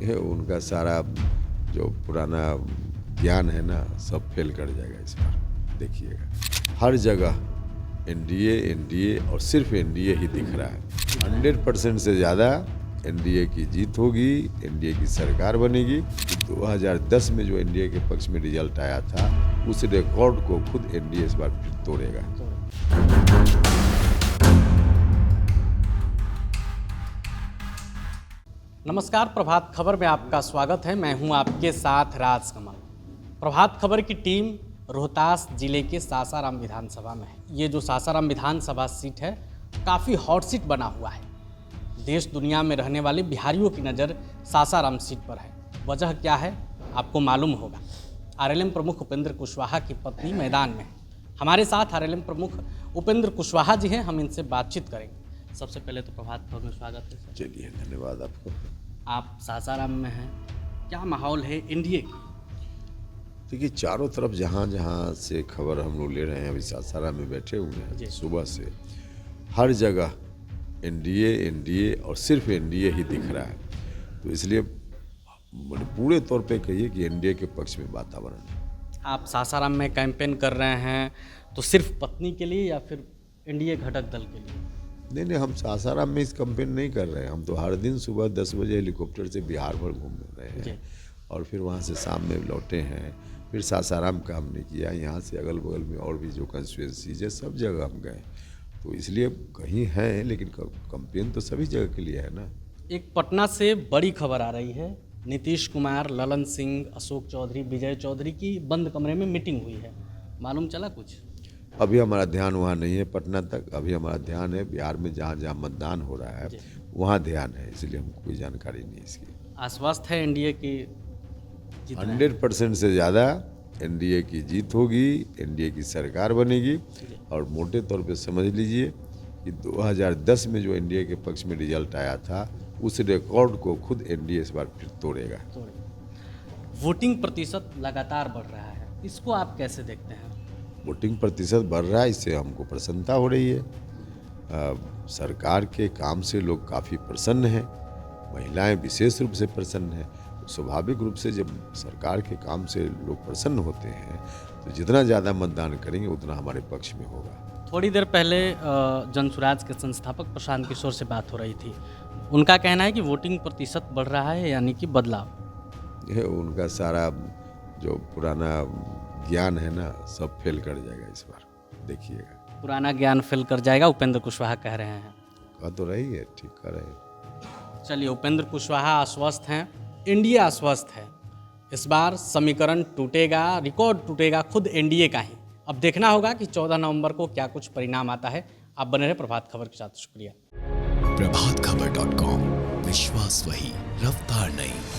है उनका सारा जो पुराना ज्ञान है ना सब फेल कर जाएगा इस बार। देखिएगा हर जगह एनडीए एनडीए और सिर्फ एनडीए ही दिख रहा है। 100% से ज़्यादा एनडीए की जीत होगी, एनडीए की सरकार बनेगी। 2010 में जो एनडीए के पक्ष में रिजल्ट आया था उस रिकॉर्ड को खुद एनडीए इस बार फिर तोड़ेगा। नमस्कार, प्रभात खबर में आपका स्वागत है। मैं हूं आपके साथ राजकमल। प्रभात खबर की टीम रोहतास जिले के सासाराम विधानसभा में है। ये जो सासाराम विधानसभा सीट है काफ़ी हॉट सीट बना हुआ है। देश दुनिया में रहने वाले बिहारियों की नज़र सासाराम सीट पर है। वजह क्या है आपको मालूम होगा। आरएलएम प्रमुख उपेंद्र कुशवाहा की पत्नी मैदान में है। हमारे साथ आरएलएम प्रमुख उपेंद्र कुशवाहा जी हैं, हम इनसे बातचीत करेंगे। सबसे पहले तो प्रभात खबर में स्वागत है सर। चलिए, धन्यवाद आपको। आप सासाराम में हैं, क्या माहौल है एनडीए की? देखिए, चारों तरफ जहाँ जहाँ से खबर हम लोग ले रहे हैं, अभी सासाराम में बैठे हुए हैं सुबह से, हर जगह एनडीए एनडीए और सिर्फ एनडीए ही दिख रहा है। तो इसलिए पूरे तौर पे कहिए कि एनडीए के पक्ष में वातावरण है। आप सासाराम में कैंपेन कर रहे हैं तो सिर्फ पत्नी के लिए या फिर एनडीए घटक दल के लिए? नहीं, हम सासाराम में इस कैंपेन नहीं कर रहे हैं। हम तो हर दिन सुबह 10 बजे हेलीकॉप्टर से बिहार भर घूम रहे हैं और फिर वहाँ से शाम में लौटे हैं। फिर सासाराम का हमने किया, यहाँ से अगल बगल में और भी जो कंस्टिट्यूएंसीज है सब जगह हम गए। तो इसलिए कहीं हैं, लेकिन कैंपेन तो सभी जगह के लिए है ना। एक पटना से बड़ी खबर आ रही है, नीतीश कुमार, ललन सिंह, अशोक चौधरी, विजय चौधरी की बंद कमरे में मीटिंग हुई है। मालूम चला कुछ? अभी हमारा ध्यान वहाँ नहीं है पटना तक। अभी हमारा ध्यान है बिहार में, जहाँ जहाँ मतदान हो रहा है वहाँ ध्यान है। इसलिए हमको कोई जानकारी नहीं इसकी। आश्वस्त है एनडीए की? 100% से ज़्यादा एनडीए की जीत होगी, एनडीए की सरकार बनेगी। और मोटे तौर पे समझ लीजिए कि 2010 में जो एनडीए के पक्ष में रिजल्ट आया था उस रिकॉर्ड को खुद एनडीए इस बार फिर तोड़ेगा। वोटिंग प्रतिशत लगातार बढ़ रहा है, इसको आप कैसे देखते हैं? वोटिंग प्रतिशत बढ़ रहा है, इससे हमको प्रसन्नता हो रही है। सरकार के काम से लोग काफ़ी प्रसन्न हैं, महिलाएं विशेष रूप से प्रसन्न हैं। स्वाभाविक रूप से जब सरकार के काम से लोग प्रसन्न होते हैं तो जितना ज़्यादा मतदान करेंगे उतना हमारे पक्ष में होगा। थोड़ी देर पहले जनसुराज के संस्थापक प्रशांत किशोर से बात हो रही थी। उनका कहना है कि वोटिंग प्रतिशत बढ़ रहा है, यानी कि बदलाव। यह उनका सारा जो पुराना ज्ञान है ना सब फेल कर जाएगा इस बार। देखिएगा पुराना ज्ञान फेल कर जाएगा, उपेंद्र कुशवाहा कह रहे हैं। कह तो रही है, ठीक कर रहे हैं। चलिए, उपेंद्र कुशवाहा आश्वस्त हैं, एनडीए आश्वस्त है। इस बार समीकरण टूटेगा, रिकॉर्ड टूटेगा खुद एनडीए का ही। अब देखना होगा कि 14 नवंबर को क्या कुछ परिणाम आता है। आप बने रहे प्रभात खबर के साथ। शुक्रिया। प्रभातखबर.com, विश्वास वही, रफ्तार नहीं।